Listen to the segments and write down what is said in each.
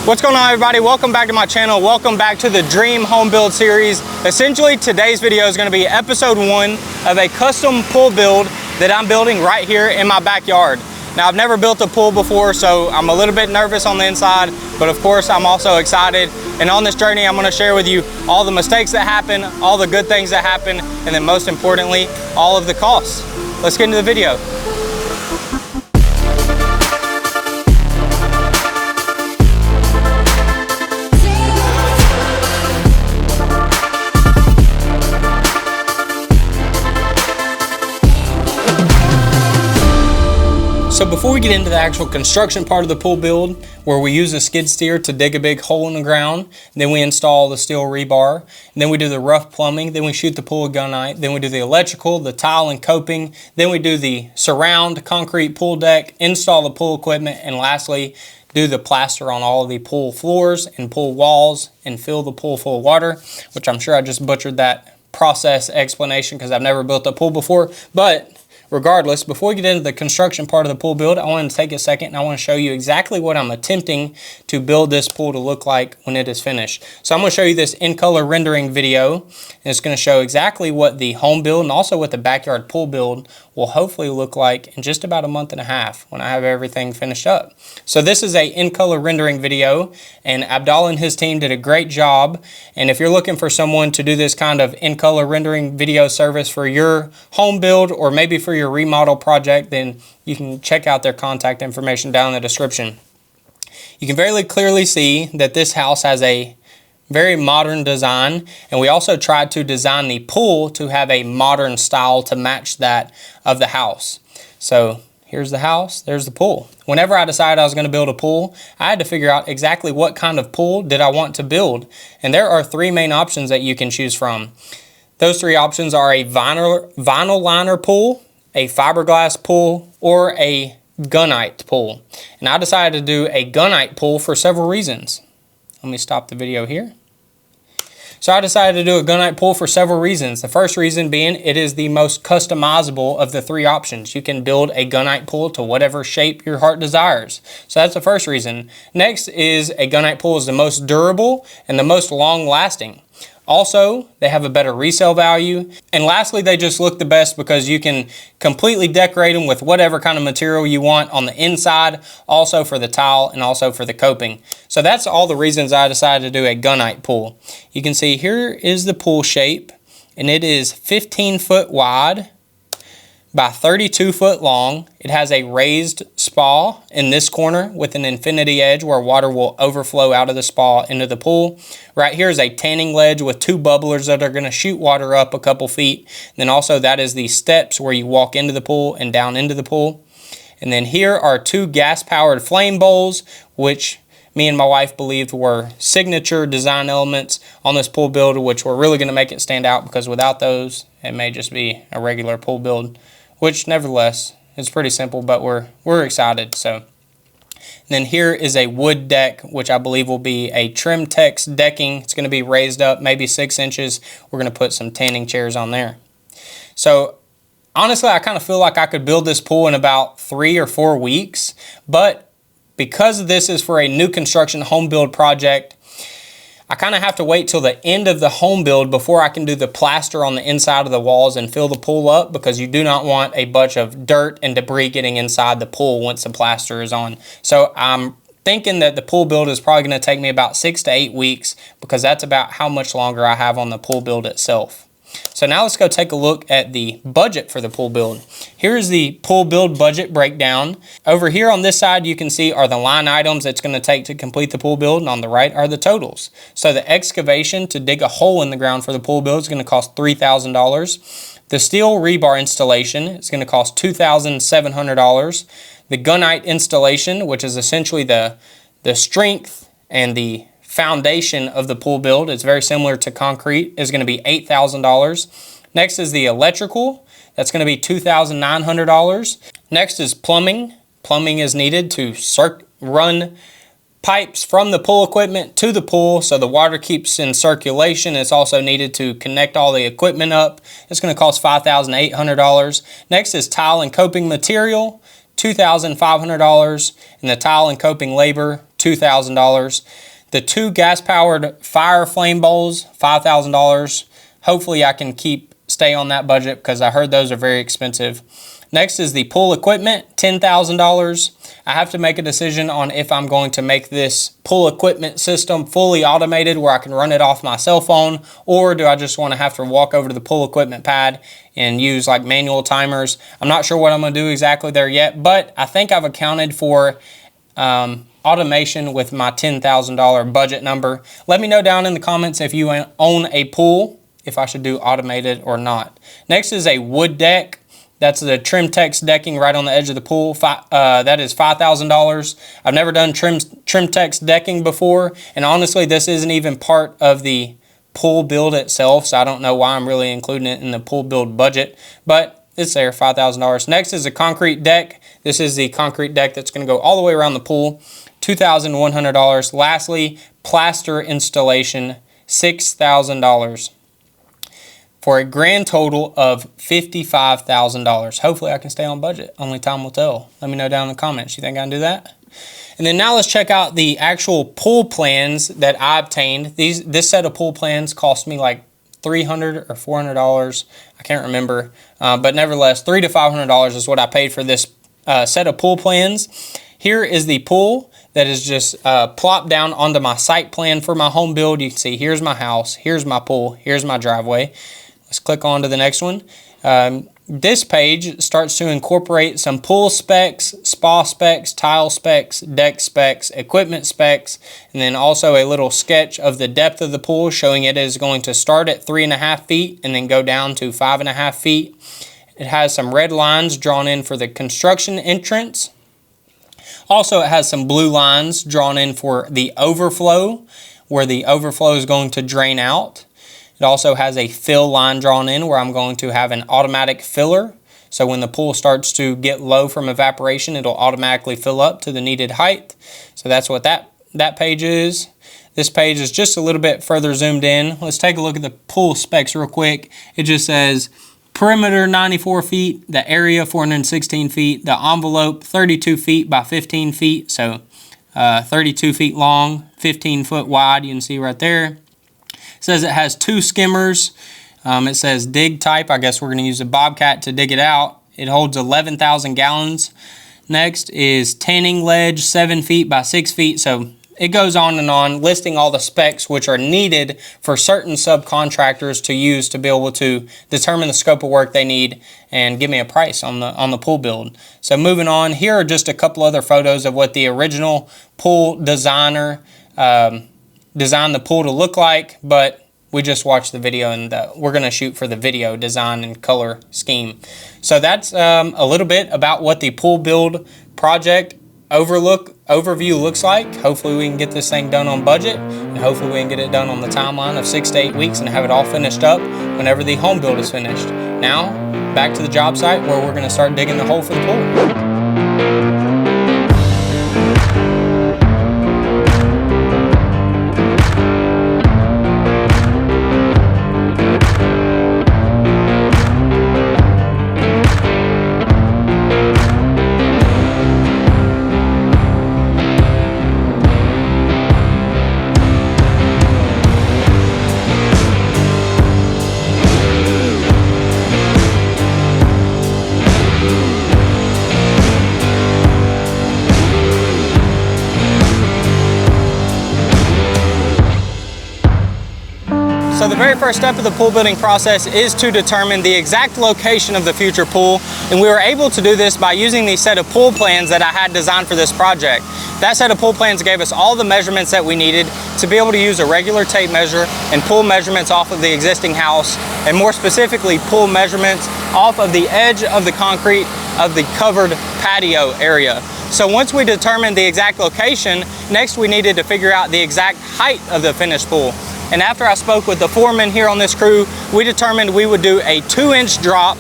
What's going on, everybody? Welcome back to my channel. Welcome back to the Dream Home Build series. Essentially, today's video is going to be episode 1 of a custom pool build that I'm building right here in my backyard. Now, I've never built a pool before, so I'm a little bit nervous on the inside, but of course, I'm also excited. And on this journey, I'm going to share with you all the mistakes that happen, all the good things that happen, and then most importantly, all of the costs. Let's get into the video. So before we get into the actual construction part of the pool build, where we use a skid steer to dig a big hole in the ground, then we install the steel rebar, and then we do the rough plumbing, then we shoot the pool with gunite, then we do the electrical, the tile and coping, then we do the surround concrete pool deck, install the pool equipment, and lastly, do the plaster on all of the pool floors and pool walls and fill the pool full of water, which I'm sure I just butchered that process explanation because I've never built a pool before, but regardless, before we get into the construction part of the pool build, I want to take a second and I want to show you exactly what I'm attempting to build this pool to look like when it is finished. So I'm going to show you this in color rendering video, and it's going to show exactly what the home build and also what the backyard pool build will hopefully look like in just about a month and a half when I have everything finished up. So this is a in color rendering video, and Abdallah and his team did a great job. And if you're looking for someone to do this kind of in color rendering video service for your home build or maybe for your remodel project, then you can check out their contact information down in the description. You can very clearly see that this house has a very modern design, and we also tried to design the pool to have a modern style to match that of the house. So here's the house, there's the pool. Whenever I decided I was going to build a pool, I had to figure out exactly what kind of pool did I want to build. And there are 3 main options that you can choose from. Those 3 options are a vinyl liner pool, a fiberglass pool, or a gunite pool. And I decided to do a gunite pool for several reasons. Let me stop the video here. So I decided to do a gunite pool for several reasons. The first reason being it is the most customizable of the 3 options. You can build a gunite pool to whatever shape your heart desires. So that's the first reason. Next is a gunite pool is the most durable and the most long lasting. Also, they have a better resale value. And lastly, they just look the best because you can completely decorate them with whatever kind of material you want on the inside, also for the tile and also for the coping. So that's all the reasons I decided to do a gunite pool. You can see here is the pool shape, and it is 15 foot wide by 32 foot long. It has a raised spa in this corner with an infinity edge where water will overflow out of the spa into the pool. Right here is a tanning ledge with 2 bubblers that are going to shoot water up a couple feet. And then also that is the steps where you walk into the pool and down into the pool. And then here are 2 gas-powered flame bowls, which me and my wife believed were signature design elements on this pool build, which were really going to make it stand out, because without those, it may just be a regular pool build, which nevertheless is pretty simple, but we're excited. So, and then here is a wood deck, which I believe will be a Trimtex decking. It's going to be raised up maybe 6 inches. We're going to put some tanning chairs on there. So honestly, I kind of feel like I could build this pool in about 3 or 4 weeks, but because this is for a new construction home build project, I kind of have to wait till the end of the home build before I can do the plaster on the inside of the walls and fill the pool up, because you do not want a bunch of dirt and debris getting inside the pool once the plaster is on. So I'm thinking that the pool build is probably going to take me about 6 to 8 weeks, because that's about how much longer I have on the pool build itself. So now let's go take a look at the budget for the pool build. Here's the pool build budget breakdown. Over here on this side, you can see are the line items it's going to take to complete the pool build, and on the right are the totals. So the excavation to dig a hole in the ground for the pool build is going to cost $3,000. The steel rebar installation is going to cost $2,700. The gunite installation, which is essentially the strength and the foundation of the pool build, it's very similar to concrete, is going to be $8,000. Next is the electrical. That's going to be $2,900. Next is plumbing. Plumbing is needed to run pipes from the pool equipment to the pool so the water keeps in circulation. It's also needed to connect all the equipment up. It's going to cost $5,800. Next is tile and coping material, $2,500, and the tile and coping labor, $2,000. The 2 gas-powered fire flame bowls, $5,000. Hopefully I can stay on that budget because I heard those are very expensive. Next is the pool equipment, $10,000. I have to make a decision on if I'm going to make this pool equipment system fully automated where I can run it off my cell phone, or do I just want to have to walk over to the pool equipment pad and use like manual timers. I'm not sure what I'm going to do exactly there yet, but I think I've accounted for automation with my $10,000 budget number. Let me know down in the comments if you own a pool, if I should do automated or not. Next is a wood deck. That's the Trimtex decking right on the edge of the pool. That is $5,000. I've never done Trimtex decking before, and honestly, this isn't even part of the pool build itself, so I don't know why I'm really including it in the pool build budget, but it's there, $5,000. Next is a concrete deck. This is the concrete deck that's going to go all the way around the pool, $2,100. Lastly, plaster installation, $6,000. For a grand total of $55,000. Hopefully I can stay on budget. Only time will tell. Let me know down in the comments. You think I can do that? And then now let's check out the actual pool plans that I obtained. This set of pool plans cost me like $300 or $400. I can't remember. But nevertheless, $300 to $500 is what I paid for this set of pool plans. Here is the pool that is just plopped down onto my site plan for my home build. You can see here's my house, here's my pool, here's my driveway. Let's click on to the next one. This page starts to incorporate some pool specs, spa specs, tile specs, deck specs, equipment specs, and then also a little sketch of the depth of the pool showing it is going to start at 3.5 feet and then go down to 5.5 feet. It has some red lines drawn in for the construction entrance. Also, it has some blue lines drawn in for the overflow, where the overflow is going to drain out. It also has a fill line drawn in where I'm going to have an automatic filler. So when the pool starts to get low from evaporation, it'll automatically fill up to the needed height. So that's what that page is. This page is just a little bit further zoomed in. Let's take a look at the pool specs real quick. It just says perimeter 94 feet, the area 416 feet, the envelope 32 feet by 15 feet. So 32 feet long, 15 foot wide, you can see right there. It says it has 2 skimmers. It says dig type. I guess we're going to use a Bobcat to dig it out. It holds 11,000 gallons. Next is tanning ledge, 7 feet by 6 feet. So it goes on and on, listing all the specs which are needed for certain subcontractors to use to be able to determine the scope of work they need and give me a price on the pool build. So moving on, here are just a couple other photos of what the original pool designer designed the pool to look like, but we just watched the video and we're going to shoot for the video design and color scheme. So that's a little bit about what the pool build project overview looks like. Hopefully we can get this thing done on budget, and hopefully we can get it done on the timeline of 6 to 8 weeks and have it all finished up whenever the home build is finished. Now back to the job site where we're going to start digging the hole for the pool. So the very first step of the pool building process is to determine the exact location of the future pool, and we were able to do this by using the set of pool plans that I had designed for this project. That set of pool plans gave us all the measurements that we needed to be able to use a regular tape measure and pull measurements off of the existing house, and more specifically pull measurements off of the edge of the concrete of the covered patio area. So once we determined the exact location, next we needed to figure out the exact height of the finished pool. And after I spoke with the foreman here on this crew, we determined we would do a 2-inch drop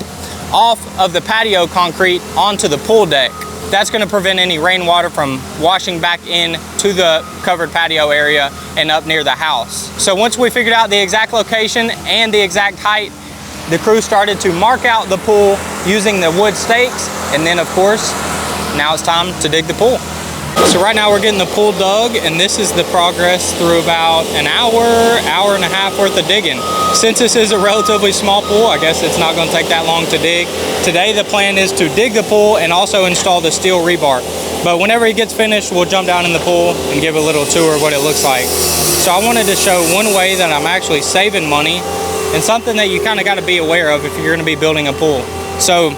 off of the patio concrete onto the pool deck. That's going to prevent any rainwater from washing back in to the covered patio area and up near the house. So once we figured out the exact location and the exact height, the crew started to mark out the pool using the wood stakes. And then of course, now it's time to dig the pool. So right now we're getting the pool dug, and this is the progress through about an hour and a half worth of digging. Since this is a relatively small pool, I guess it's not going to take that long to dig. Today the plan is to dig the pool and also install the steel rebar. But whenever he gets finished, we'll jump down in the pool and give a little tour of what it looks like. So I wanted to show one way that I'm actually saving money, and something that you kind of got to be aware of if you're going to be building a pool. So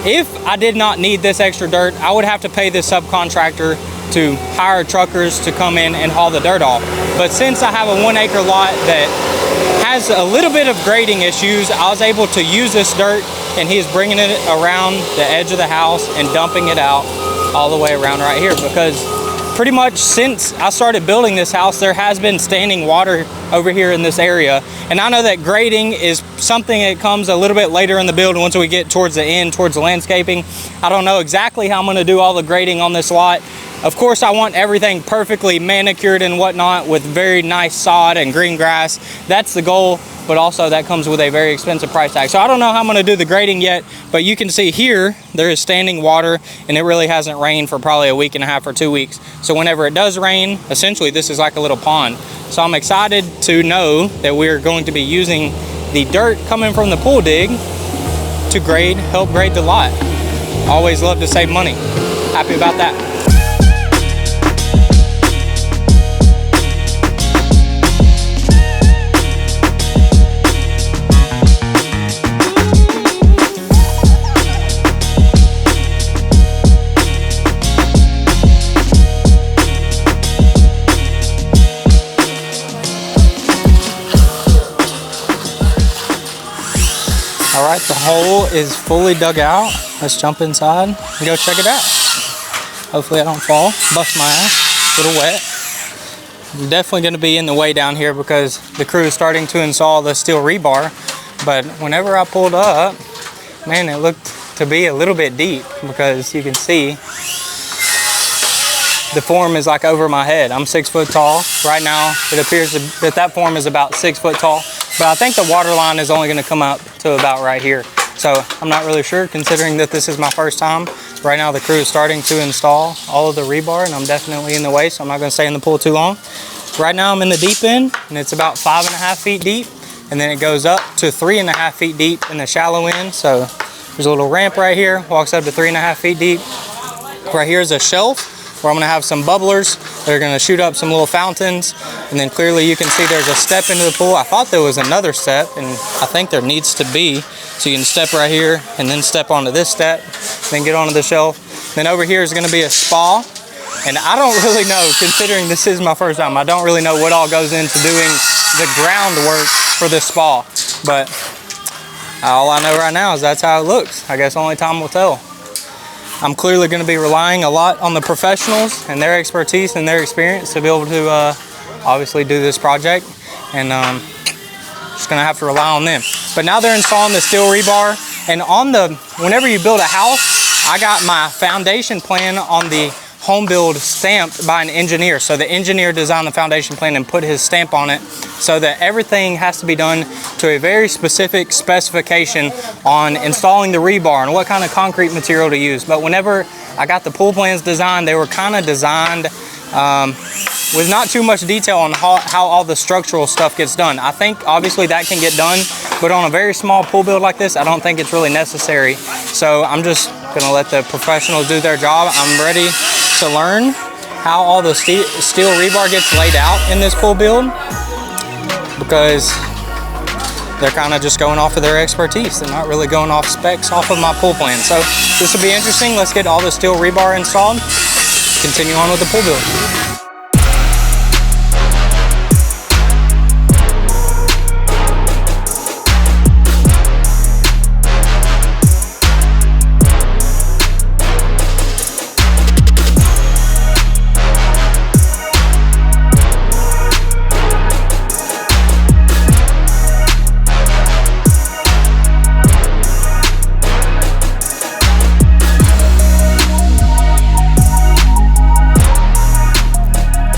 if I did not need this extra dirt, I would have to pay this subcontractor to hire truckers to come in and haul the dirt off. But since I have a 1 acre lot that has a little bit of grading issues, I was able to use this dirt, and he's bringing it around the edge of the house and dumping it out all the way around right here, because pretty much since I started building this house, there has been standing water over here in this area. And I know that grading is something that comes a little bit later in the build once we get towards the end, towards the landscaping. I don't know exactly how I'm gonna do all the grading on this lot. Of course, I want everything perfectly manicured and whatnot with very nice sod and green grass. That's the goal, but also that comes with a very expensive price tag. So I don't know how I'm gonna do the grading yet, but you can see here, there is standing water, and it really hasn't rained for probably a week and a half or 2 weeks. So whenever it does rain, essentially this is like a little pond. So I'm excited to know that we're going to be using the dirt coming from the pool dig to help grade the lot. Always love to save money. Happy about that. All right, the hole is fully dug out. Let's jump inside and go check it out. Hopefully I don't fall, bust my ass, a little wet. I'm definitely gonna be in the way down here because the crew is starting to install the steel rebar. But whenever I pulled up, man, it looked to be a little bit deep, because you can see the form is like over my head. I'm 6 foot tall. Right now, it appears that form is about 6 foot tall. But I think the water line is only gonna come up to about right here. So I'm not really sure, considering that this is my first time. Right now the crew is starting to install all of the rebar, and I'm definitely in the way, so I'm not gonna stay in the pool too long. Right now I'm in the deep end, and it's about 5.5 feet deep. And then it goes up to 3.5 feet deep in the shallow end. So there's a little ramp right here, walks up to 3.5 feet deep. Right here is a shelf where I'm gonna have some bubblers. They're gonna shoot up some little fountains. And then clearly you can see there's a step into the pool. I thought there was another step, and I think there needs to be. So you can step right here and then step onto this step, then get onto the shelf. Then over here is gonna be a spa. And I don't really know, considering this is my first time, I don't really know what all goes into doing the groundwork for this spa. But all I know right now is that's how it looks. I guess only time will tell. I'm clearly going to be relying a lot on the professionals and their expertise and their experience to be able to obviously do this project, and just going to have to rely on them. But now they're installing the steel rebar, and whenever you build a house, I got my foundation plan on the home build stamped by an engineer. So the engineer designed the foundation plan and put his stamp on it, so that everything has to be done to a very specific specification on installing the rebar and what kind of concrete material to use. But whenever I got the pool plans designed, they were kind of designed with not too much detail on how all the structural stuff gets done. I think obviously that can get done, but on a very small pool build like this, I don't think it's really necessary. So I'm just gonna let the professionals do their job. I'm ready to learn how all the steel rebar gets laid out in this pool build, because they're kind of just going off of their expertise. They're not really going off specs off of my pool plan. So this will be interesting. Let's get all the steel rebar installed, continue on with the pool build.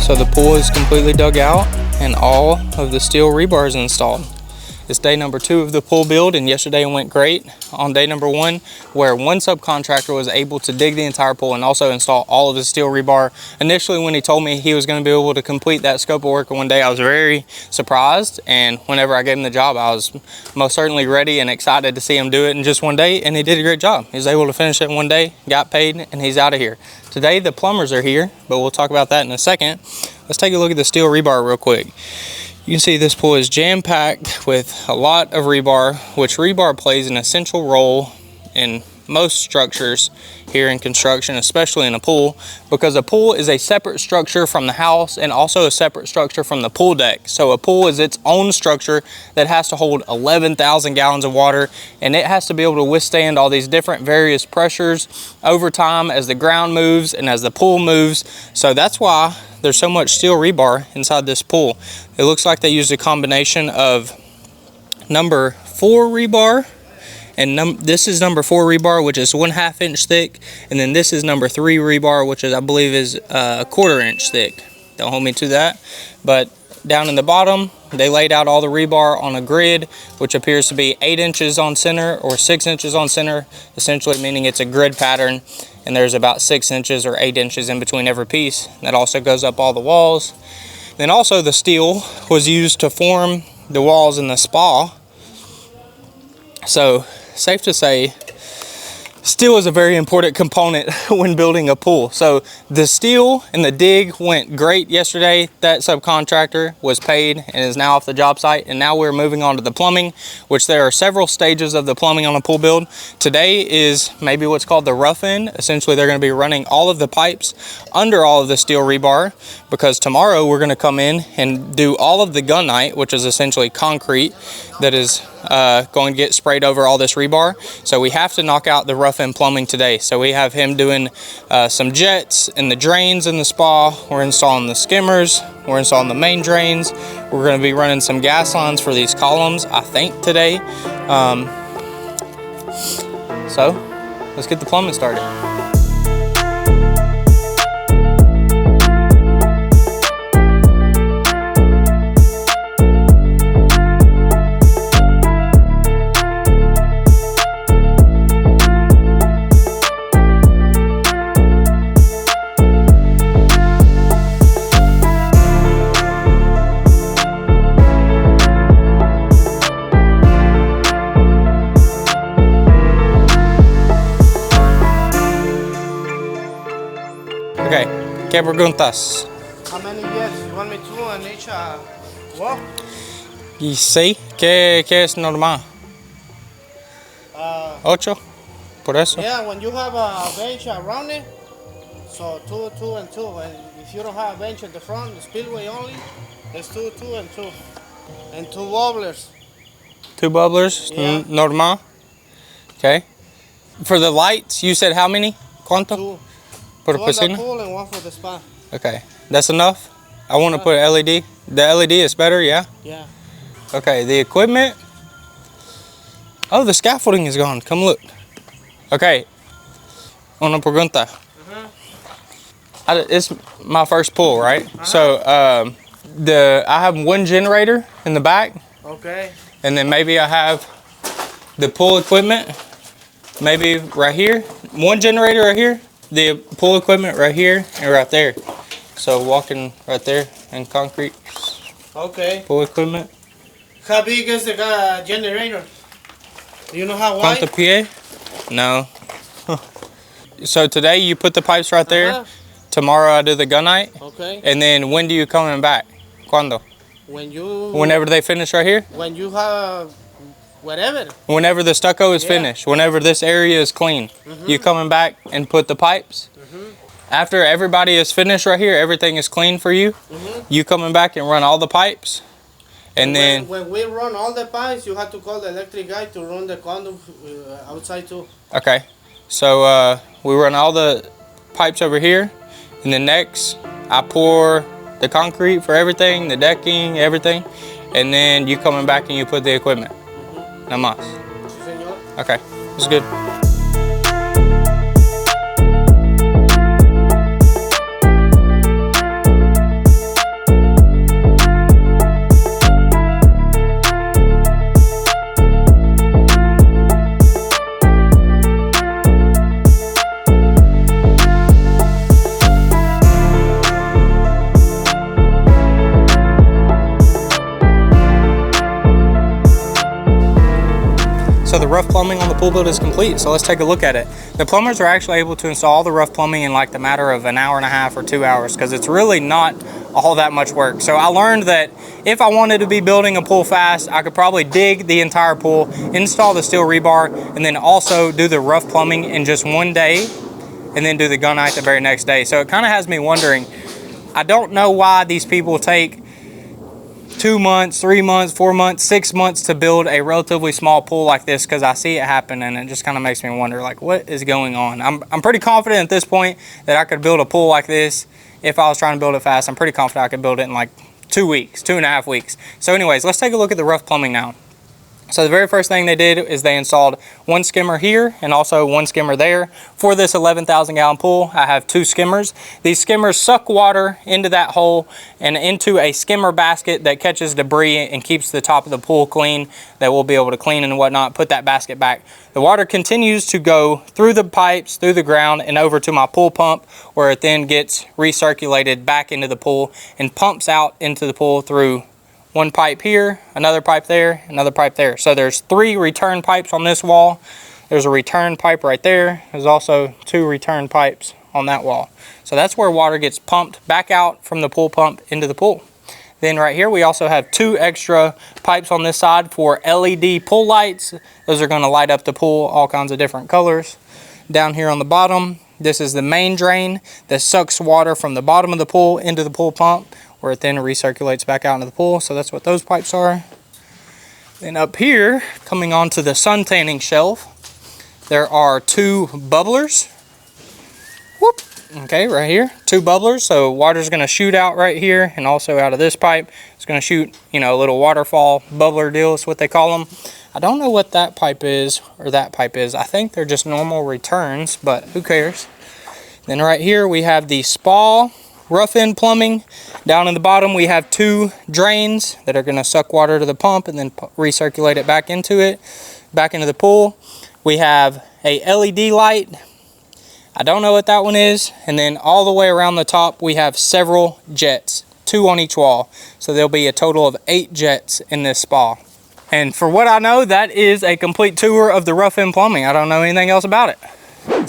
So the pool is completely dug out and all of the steel rebar is installed. It's day number 2 of the pool build, and yesterday it went great. On day number 1, where one subcontractor was able to dig the entire pool and also install all of the steel rebar. Initially, when he told me he was going to be able to complete that scope of work in one day, I was very surprised, and whenever I gave him the job, I was most certainly ready and excited to see him do it in just one day, and he did a great job. He was able to finish it in one day, got paid, and he's out of here. Today, the plumbers are here, but we'll talk about that in a second. Let's take a look at the steel rebar real quick. You can see this pool is jam-packed with a lot of rebar, which rebar plays an essential role in most structures here in construction, especially in a pool, because a pool is a separate structure from the house and also a separate structure from the pool deck. So a pool is its own structure that has to hold 11,000 gallons of water, and it has to be able to withstand all these different various pressures over time as the ground moves and as the pool moves. So that's why there's so much steel rebar inside this pool. It looks like they used a combination of number 4 rebar, and this is number 4 rebar, which is 1/2 inch thick, and then this is number 3 rebar, which is, I believe, is a 1/4 inch thick. Don't hold me to that. But down in the bottom, they laid out all the rebar on a grid, which appears to be 8 inches on center or 6 inches on center, essentially meaning it's a grid pattern, and there's about 6 inches or 8 inches in between every piece. That also goes up all the walls. Then also the steel was used to form the walls in the spa. So safe to say, steel is a very important component when building a pool. So the steel and the dig went great yesterday. That subcontractor was paid and is now off the job site. And now we're moving on to the plumbing, which there are several stages of the plumbing on a pool build. Today is maybe what's called the rough end. Essentially, they're going to be running all of the pipes under all of the steel rebar, because tomorrow we're going to come in and do all of the gunite, which is essentially concrete that is going to get sprayed over all this rebar. So we have to knock out the rough end plumbing today. So we have him doing some jets and the drains in the spa. We're installing the skimmers. We're installing the main drains. We're going to be running some gas lines for these columns, I think, today. So let's get the plumbing started. Okay, ¿qué preguntas? How many years? You want me to on each wall? Y sí, ¿qué es normal? 8, por eso. Yeah, when you have a bench around it, so 2, 2, and 2. And if you don't have a bench at the front, the spillway only, it's 2, 2, and 2. And 2 wobblers. 2 bubblers, Yeah. normal. Okay. For the lights, you said how many? ¿Cuánto? 2. Por 2 on the piscina? pool and 1 for the spa. Okay, that's enough. I want to put LED. The LED is better, yeah? Yeah. Okay, the equipment. Oh, the scaffolding is gone. Come look. Okay. Una pregunta. It's my first pool, right? So I have one generator in the back, Okay. and then maybe I have the pool equipment maybe right here. One generator right here, the pool equipment right here and right there. So walking right there in concrete. Okay. Pool equipment. How big is the generator? Do you know how wide? ¿Cuánto pie? No. So today you put the pipes right there. Tomorrow I do the gunite. Okay. And then when do you coming back? ¿Cuándo? Whenever they finish right here? When you have whatever. Whenever the stucco is finished. Whenever this area is clean. You coming back and put the pipes? After everybody is finished right here, everything is clean for you. You coming back and run all the pipes. And then when we run all the pipes, you have to call the electric guy to run the conduit outside too. okay. So we run all the pipes over here. And then next I pour the concrete for everything, the decking, everything. And then you coming back and you put the equipment. Nada más. Sí, señor. Okay, it's good. So the rough plumbing on the pool build is complete. So let's take a look at it. The plumbers are actually able to install the rough plumbing in like the matter of an hour and a half or 2 hours, because it's really not all that much work. So I learned that if I wanted to be building a pool fast, I could probably dig the entire pool, install the steel rebar, and then also do the rough plumbing in just one day, and then do the gunite the very next day. So it kind of has me wondering, I don't know why these people take 2 months, 3 months, 4 months, 6 months to build a relatively small pool like this, because I see it happen and it just kind of makes me wonder, like, what is going on? I'm pretty confident at this point that I could build a pool like this. If I was trying to build it fast, I'm pretty confident I could build it in like 2 weeks, 2.5 weeks. So anyways, let's take a look at the rough plumbing now. So the very first thing they did is they installed one skimmer here and also one skimmer there. For this 11,000 gallon pool, I have 2 skimmers. These skimmers suck water into that hole and into a skimmer basket that catches debris and keeps the top of the pool clean, that we'll be able to clean and whatnot, put that basket back. The water continues to go through the pipes, through the ground, and over to my pool pump, where it then gets recirculated back into the pool and pumps out into the pool through one pipe here, another pipe there, another pipe there. So there's 3 return pipes on this wall. There's a return pipe right there. There's also 2 return pipes on that wall. So that's where water gets pumped back out from the pool pump into the pool. Then right here we also have 2 extra pipes on this side for LED pool lights. Those are going to light up the pool all kinds of different colors. Down here on the bottom, this is the main drain that sucks water from the bottom of the pool into the pool pump, where it then recirculates back out into the pool. So that's what those pipes are. Then up here, coming onto the sun tanning shelf, there are 2 bubblers. Whoop. Okay, right here, 2 bubblers. So water's gonna shoot out right here, and also out of this pipe. It's gonna shoot, you know, a little waterfall bubbler deal is what they call them. I don't know what that pipe is or that pipe is. I think they're just normal returns, but who cares? Then right here we have the spa rough end plumbing. Down in the bottom we have 2 drains that are going to suck water to the pump and then recirculate it back into the pool. We have a LED light. I don't know what that one is. And then all the way around the top we have several jets, 2 on each wall. So there'll be a total of 8 jets in this spa. And for what I know, that is a complete tour of the rough end plumbing. I don't know anything else about it.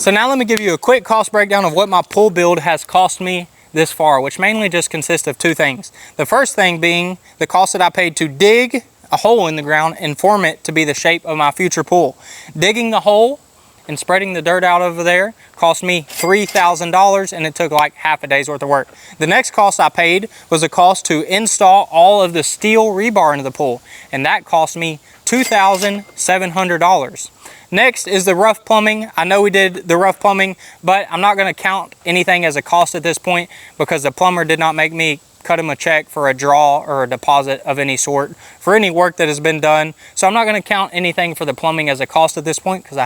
So now let me give you a quick cost breakdown of what my pool build has cost me this far, which mainly just consists of 2 things. The first thing being the cost that I paid to dig a hole in the ground and form it to be the shape of my future pool. Digging the hole and spreading the dirt out over there cost me $3,000, and it took like half a day's worth of work. The next cost I paid was the cost to install all of the steel rebar into the pool, and that cost me $2,700. Next is the rough plumbing. I know we did the rough plumbing, but I'm not gonna count anything as a cost at this point, because the plumber did not make me cut him a check for a draw or a deposit of any sort for any work that has been done. So I'm not gonna count anything for the plumbing as a cost at this point, because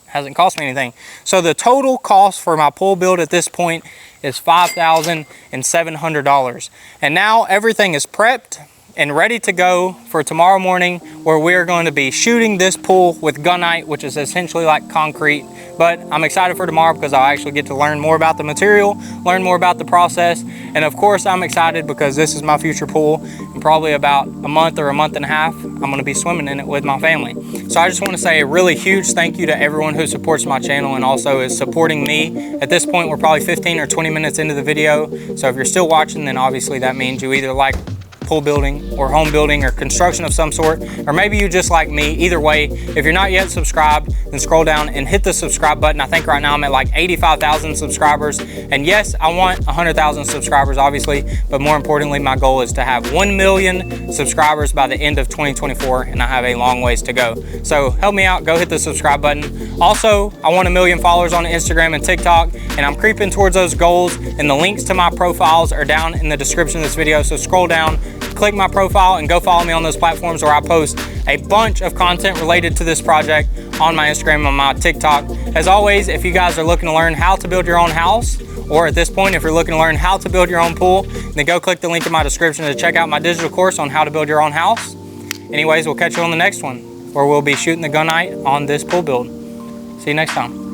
hasn't cost me anything. So the total cost for my pool build at this point is $5,700. And now everything is prepped and ready to go for tomorrow morning, where we're going to be shooting this pool with gunite, which is essentially like concrete. But I'm excited for tomorrow because I'll actually get to learn more about the material, learn more about the process. And of course I'm excited because this is my future pool, and probably about a month or a month and a half, I'm gonna be swimming in it with my family. So I just wanna say a really huge thank you to everyone who supports my channel and also is supporting me. At this point, we're probably 15 or 20 minutes into the video. So if you're still watching, then obviously that means you either like pool building or home building or construction of some sort, or maybe you just like me. Either way, if you're not yet subscribed, then scroll down and hit the subscribe button. I think right now I'm at like 85,000 subscribers, and yes, I want 100,000 subscribers obviously, but more importantly, my goal is to have 1 million subscribers by the end of 2024, and I have a long ways to go. So help me out, go hit the subscribe button. Also, I want 1 million followers on Instagram and TikTok, and I'm creeping towards those goals, and the links to my profiles are down in the description of this video. So scroll down, click my profile, and go follow me on those platforms, where I post a bunch of content related to this project on my Instagram and my TikTok. As always, if you guys are looking to learn how to build your own house, or at this point, if you're looking to learn how to build your own pool, then go click the link in my description to check out my digital course on how to build your own house. Anyways, we'll catch you on the next one, where we'll be shooting the gunite on this pool build. See you next time.